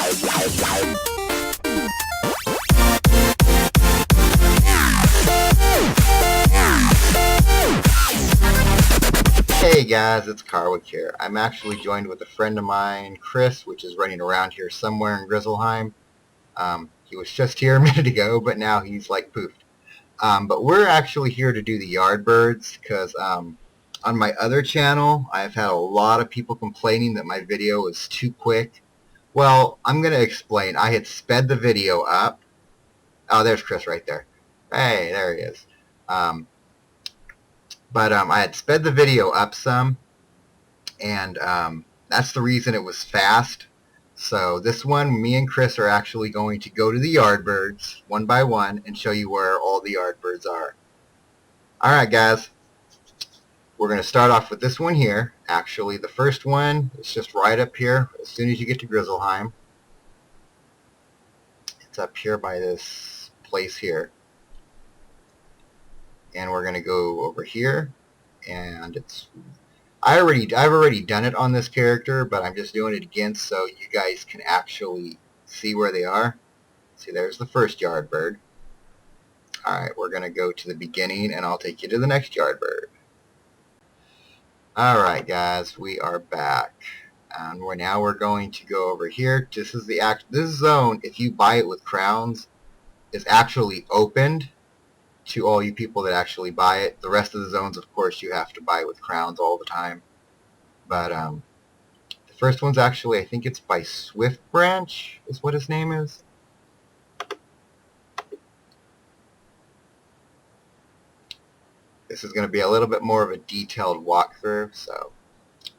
Hey guys, it's Carwick here. I'm actually joined with a friend of mine, Chris, which is running around here somewhere in Grizzleheim. He was just here a minute ago, but now he's like poofed. But we're actually here to do the Yardbirds because on my other channel, I've had a lot of people complaining that my video is too quick. Well, I'm going to explain. I had sped the video up. Oh, there's Chris right there. Hey, there he is. But I had sped the video up some, and that's the reason it was fast. So this one, me and Chris are actually going to go to the Yardbirds one by one and show you where all the Yardbirds are. Alright guys, we're going to start off with this one here. Actually, the first one is just right up here as soon as you get to Grizzleheim. It's up here by this place here. And we're going to go over here, and it's I've already done it on this character, but I'm just doing it again so you guys can actually see where they are. See, there's the first Yardbird. Alright, we're going to go to the beginning, and I'll take you to the next Yardbird. Alright guys, we are back. And we're going to go over here. This zone, if you buy it with crowns, is actually opened to all you people that actually buy it. The rest of the zones, of course, you have to buy with crowns all the time. But the first one's actually, I think it's by Swift Branch, is what his name is. This is going to be a little bit more of a detailed walkthrough, so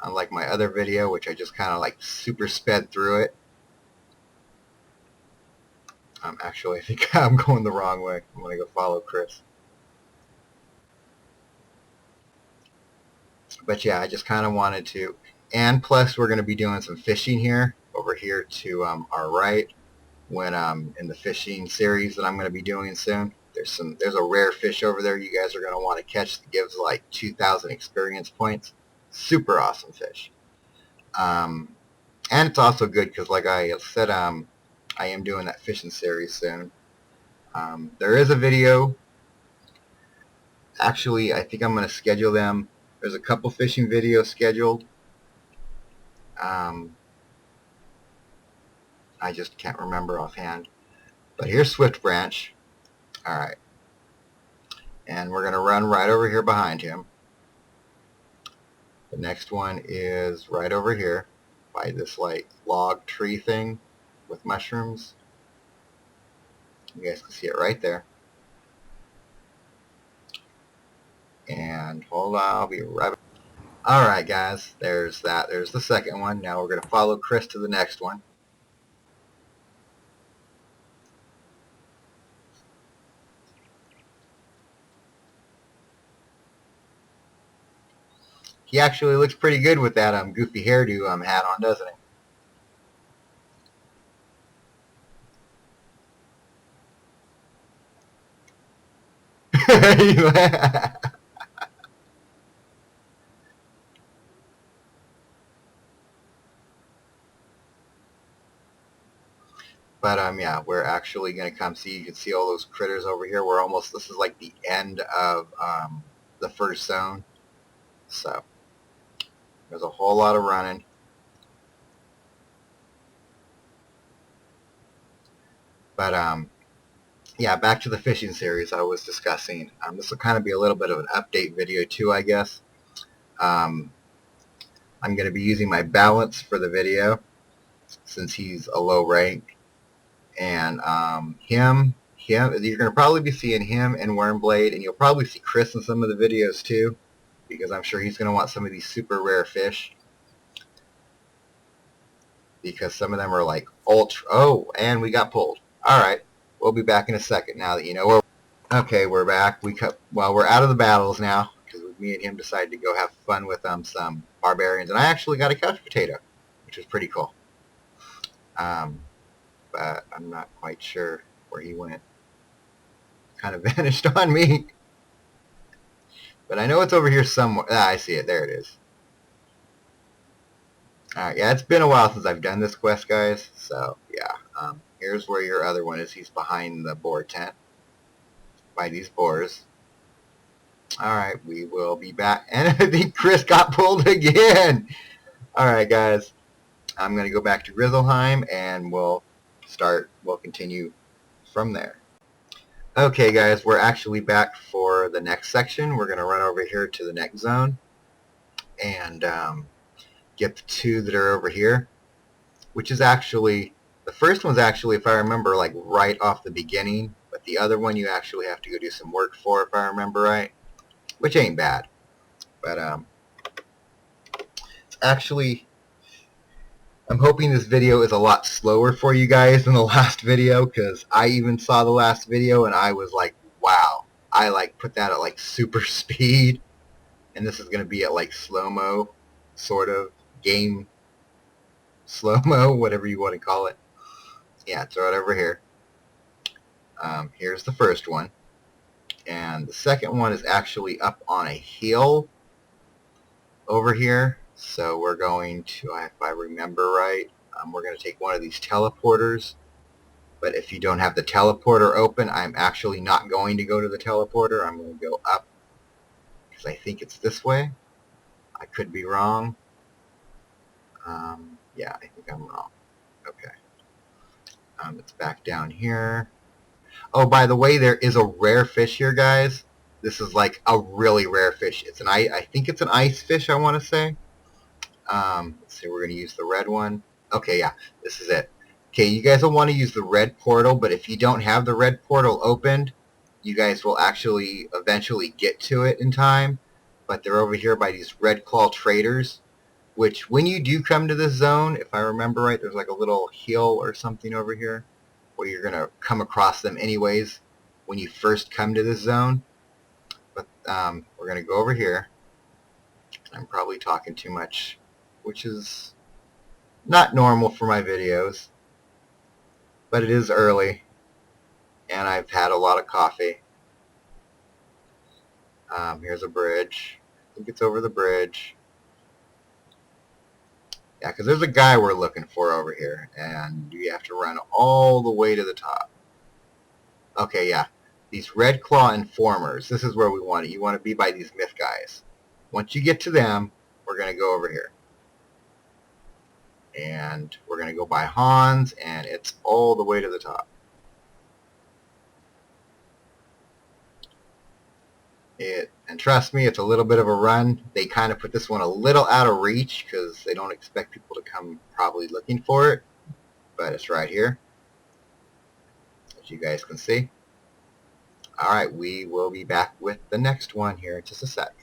unlike my other video, which I just kind of like super sped through it. Actually, I think I'm going the wrong way. I'm going to go follow Chris. But yeah, I just kind of wanted to. And plus, we're going to be doing some fishing here, over here to our right, when in the fishing series that I'm going to be doing soon. There's a rare fish over there you guys are going to want to catch that gives like 2,000 experience points. Super awesome fish. And it's also good because, like I said, I am doing that fishing series soon. There is a video. Actually, I think I'm going to schedule them. There's a couple fishing videos scheduled. I just can't remember offhand. But here's Swift Branch. Alright. And we're going to run right over here behind him. The next one is right over here by this like log tree thing with mushrooms. You guys can see it right there. And hold on, I'll be right back. Alright guys, there's that. There's the second one. Now we're going to follow Chris to the next one. He actually looks pretty good with that goofy hairdo hat on, doesn't he? But yeah, we're actually going to come see. You can see all those critters over here. This is like the end of the first zone. So there's a whole lot of running. But yeah, back to the fishing series I was discussing. This will kind of be a little bit of an update video too, I guess. I'm going to be using my balance for the video since he's a low rank. And you're going to probably be seeing him and WyrmBlade, and you'll probably see Chris in some of the videos too, because I'm sure he's going to want some of these super rare fish. Because some of them are like ultra. Oh, and we got pulled. Alright, we'll be back in a second now that you know where. Okay, we're back. We're out of the battles now, because me and him decided to go have fun with some barbarians, and I actually got a couch potato, which was pretty cool. But I'm not quite sure where he went. Kind of vanished on me. But I know it's over here somewhere. Ah, I see it. There it is. Alright, yeah, it's been a while since I've done this quest, guys. So, Here's where your other one is. He's behind the boar tent by these boars. Alright, we will be back. And I think Chris got pulled again. Alright, guys. I'm going to go back to Grizzleheim and we'll continue from there. Okay, guys, we're actually back for the next section. We're going to run over here to the next zone and get the two that are over here, which is actually, the first one's actually, if I remember, like right off the beginning, but the other one you actually have to go do some work for, if I remember right, which ain't bad. But it's actually, I'm hoping this video is a lot slower for you guys than the last video, because I even saw the last video and I was like, wow. I like put that at like super speed, and this is going to be at like slow-mo, sort of, game slow-mo, whatever you want to call it. Yeah, throw it over here. Here's the first one. And the second one is actually up on a hill over here. So we're going to, if I remember right, we're going to take one of these teleporters. But if you don't have the teleporter open, I'm actually not going to go to the teleporter. I'm going to go up because I think it's this way. I could be wrong. Yeah, I think I'm wrong. Okay. It's back down here. Oh, by the way, there is a rare fish here, guys. This is like a really rare fish. It's an I think it's an ice fish, I want to say. Let's see, we're going to use the red one. Okay, yeah, this is it. Okay, you guys will want to use the red portal, but if you don't have the red portal opened, you guys will actually eventually get to it in time. But they're over here by these red claw traders, which when you do come to this zone, if I remember right, there's like a little hill or something over here where you're going to come across them anyways when you first come to this zone. But we're going to go over here. I'm probably talking too much, which is not normal for my videos, but it is early and I've had a lot of coffee. Here's a bridge. I think it's over the bridge. Yeah, because there's a guy we're looking for over here, and you have to run all the way to the top. Okay, yeah. These Red Claw Informers, this is where we want it. You want to be by these myth guys. Once you get to them, we're going to go over here. And we're going to go by Hans, and it's all the way to the top. And trust me, it's a little bit of a run. They kind of put this one a little out of reach because they don't expect people to come probably looking for it. But it's right here, as you guys can see. Alright, we will be back with the next one here in just a sec.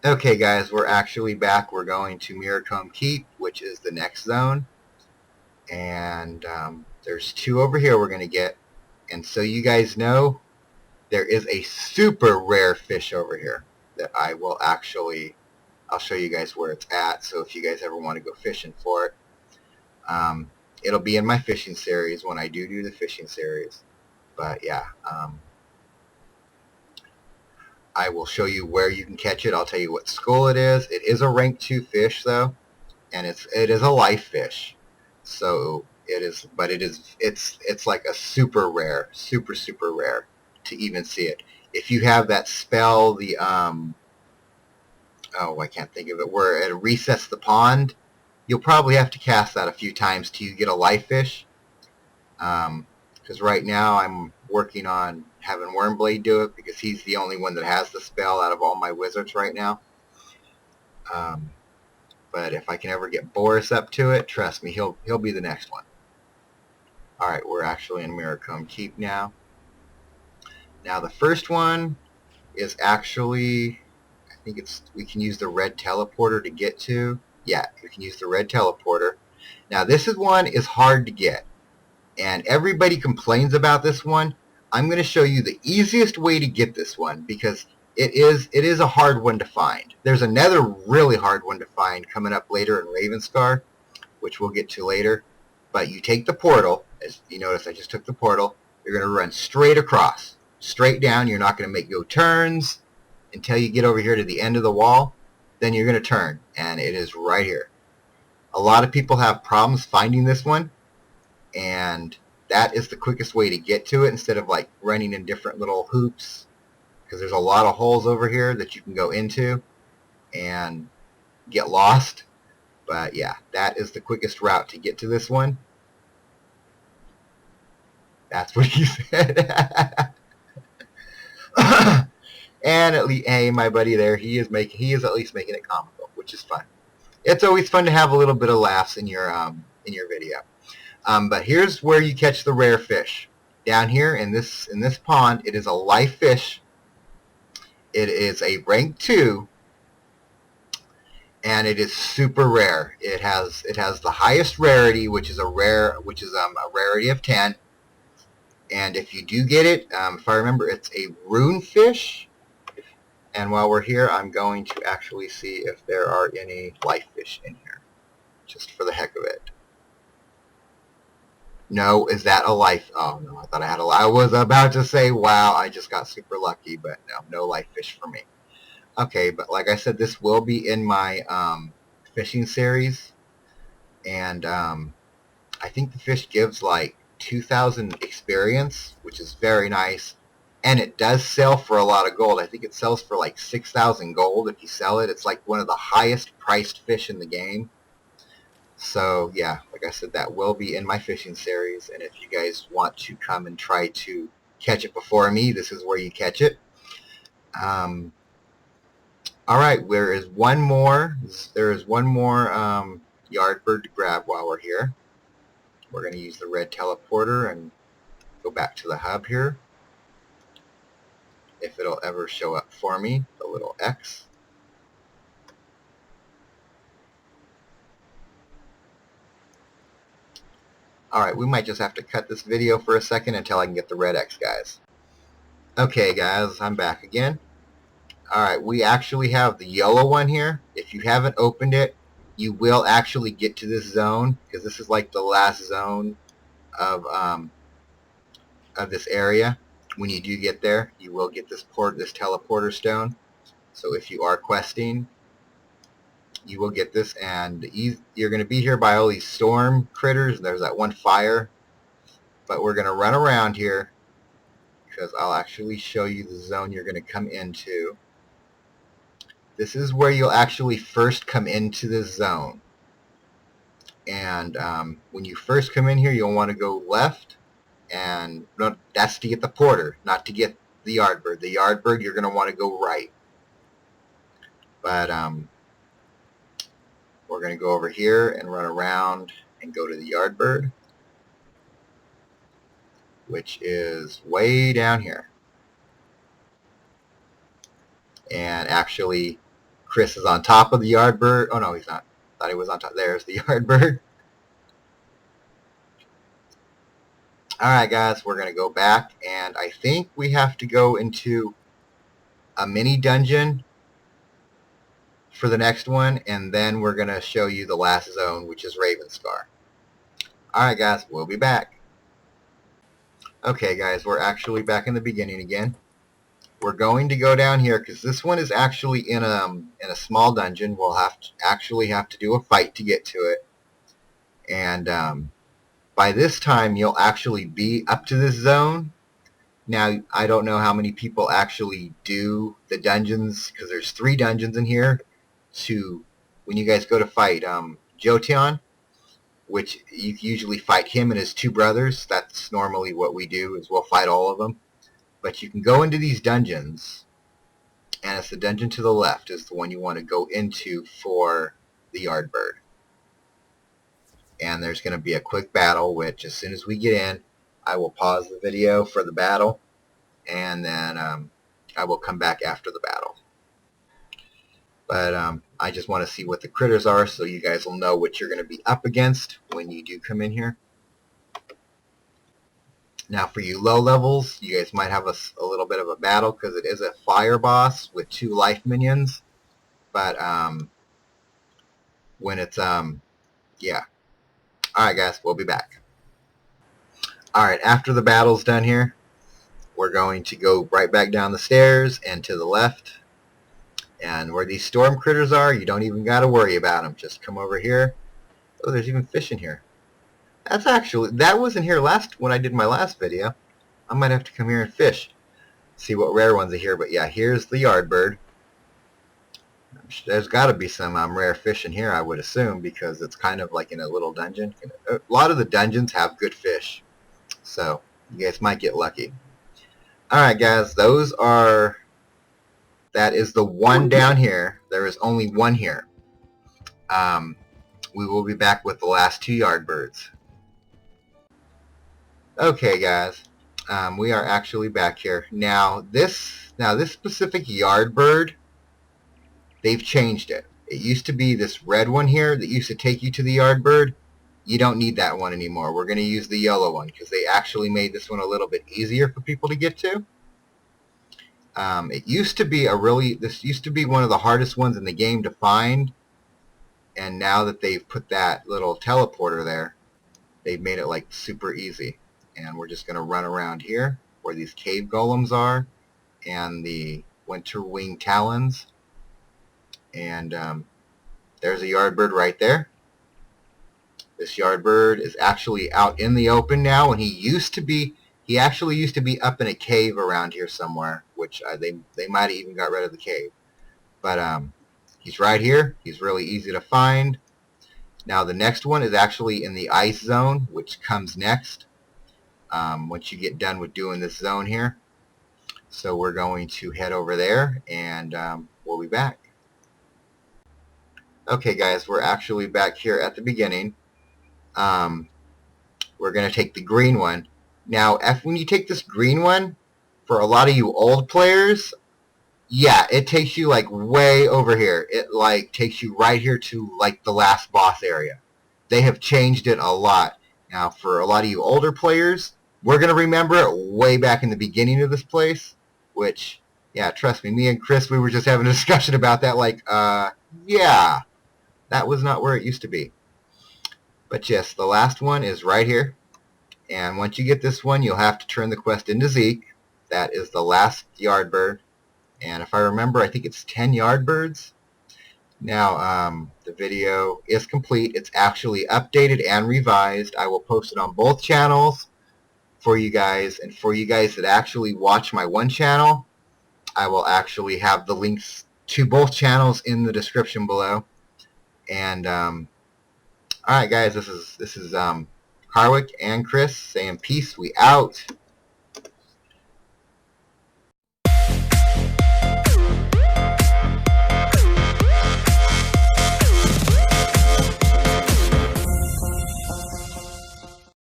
Okay guys, we're actually back. We're going to Miracombe Keep, which is the next zone. And there's two over here we're going to get. And so you guys know, there is a super rare fish over here that I will actually, I'll show you guys where it's at. So if you guys ever want to go fishing for it, it'll be in my fishing series when I do the fishing series. But yeah, I will show you where you can catch it. I'll tell you what school it is. It is a rank 2 fish though, and it is a life fish. So it is, but it's like a super rare, super rare to even see it. If you have that spell, the oh, I can't think of it, where it resets the pond, you'll probably have to cast that a few times till you get a life fish. Because right now I'm working on having WyrmBlade do it because he's the only one that has the spell out of all my wizards right now. But if I can ever get Boris up to it, trust me, he'll be the next one. Alright, we're actually in Miracombe Keep now. Now the first one is actually, I think it's, we can use the red teleporter to get to. Yeah, we can use the red teleporter. Now this one is hard to get, and everybody complains about this one. I'm going to show you the easiest way to get this one because it is a hard one to find. There's another really hard one to find coming up later in Ravenscar, which we'll get to later. But you take the portal, as you notice I just took the portal, you're going to run straight across, straight down. You're not going to make no turns until you get over here to the end of the wall. Then you're going to turn, and it is right here. A lot of people have problems finding this one. and that is the quickest way to get to it instead of like running in different little hoops, because there's a lot of holes over here that you can go into and get lost. But yeah, that is the quickest route to get to this one. That's what he said. And at least, hey, my buddy there, he is at least making it comical, which is fun. It's always fun to have a little bit of laughs in your video. But here's where you catch the rare fish. Down here in this pond, it is a live fish. It is a rank 2, and it is super rare. It has the highest rarity, which is a rarity of 10. And if you do get it, if I remember, it's a rune fish. And while we're here, I'm going to actually see if there are any life fish in here, just for the heck of it. No, is that a life? Oh no, I thought I had a. I was about to say, wow, I just got super lucky, but no life fish for me. Okay, but like I said, this will be in my fishing series, and I think the fish gives like 2,000 experience, which is very nice. And it does sell for a lot of gold. I think it sells for like 6,000 gold if you sell it. It's like one of the highest priced fish in the game. So yeah, like I said, that will be in my fishing series. And if you guys want to come and try to catch it before me, this is where you catch it. All right, there is one more Yardbird to grab while we're here. We're going to use the red teleporter and go back to the hub here. If it'll ever show up for me, the little X. Alright, we might just have to cut this video for a second until I can get the red X, guys. Okay, guys, I'm back again. Alright, we actually have the yellow one here. If you haven't opened it, you will actually get to this zone, because this is like the last zone of this area. When you do get there, you will get this teleporter stone. So if you are questing, you will get this, and you're going to be here by all these storm critters. There's that one fire, but we're going to run around here because I'll actually show you the zone you're going to come into. This is where you'll actually first come into this zone, and when you first come in here, you'll want to go left. And that's to get the porter, not to get the Yardbird. The Yardbird, you're going to want to go right. But we're going to go over here and run around and go to the Yardbird, which is way down here. And actually, Chris is on top of the Yardbird. Oh no, he's not. I thought he was on top. There's the Yardbird. Alright guys, we're going to go back, and I think we have to go into a mini dungeon for the next one, and then we're going to show you the last zone, which is Ravenscar. Alright guys, we'll be back. Okay guys, we're actually back in the beginning again. We're going to go down here, because this one is actually in a small dungeon. We'll actually have to do a fight to get to it. And by this time, you'll actually be up to this zone. Now, I don't know how many people actually do the dungeons, because there's 3 dungeons in here. When you guys go to fight Jotion, which you usually fight him and his 2 brothers. That's normally what we do, is we'll fight all of them. But you can go into these dungeons, and it's the dungeon to the left is the one you want to go into for the Yardbird. And there's going to be a quick battle, which as soon as we get in, I will pause the video for the battle, and then I will come back after the battle. But I just want to see what the critters are, so you guys will know what you're going to be up against when you do come in here. Now for you low levels, you guys might have a little bit of a battle, because it is a fire boss with 2 life minions. But when it's yeah. Alright guys, we'll be back. Alright, after the battle's done here, we're going to go right back down the stairs and to the left. And where these storm critters are, you don't even got to worry about them. Just come over here. Oh, there's even fish in here. That wasn't here last when I did my last video. I might have to come here and fish. See what rare ones are here. But yeah, here's the Yardbird. There's got to be some rare fish in here, I would assume, because it's kind of like in a little dungeon. A lot of the dungeons have good fish, so you guys might get lucky. Alright guys, that is the one down here. There is only one here. We will be back with the last 2 Yardbirds. Okay guys, we are actually back here. Now this specific Yardbird, they've changed it. It used to be this red one here that used to take you to the Yardbird. You don't need that one anymore. We're going to use the yellow one because they actually made this one a little bit easier for people to get to. This used to be one of the hardest ones in the game to find, and now that they've put that little teleporter there, they've made it like super easy. And we're just going to run around here where these cave golems are and the winter wing talons. And there's a Yardbird right there. This Yardbird is actually out in the open now, and he actually used to be up in a cave around here somewhere, which they might have even got rid of the cave. But he's right here. He's really easy to find. Now the next one is actually in the ice zone, which comes next once you get done with doing this zone here. So we're going to head over there, and we'll be back. Okay guys, we're actually back here at the beginning. We're going to take the green one. Now, when you take this green one, for a lot of you old players, yeah, it takes you like way over here. It like takes you right here to like the last boss area. They have changed it a lot. Now, for a lot of you older players, we're going to remember it way back in the beginning of this place, which, yeah, trust me and Chris, we were just having a discussion about that, like, yeah, that was not where it used to be. But yes, the last one is right here. And once you get this one, you'll have to turn the quest into Zeke. That is the last Yardbird. And if I remember, I think it's 10 Yardbirds. Now, the video is complete. It's actually updated and revised. I will post it on both channels for you guys. And for you guys that actually watch my one channel, I will actually have the links to both channels in the description below. And alright guys, this is Harwick and Chris saying peace. We out.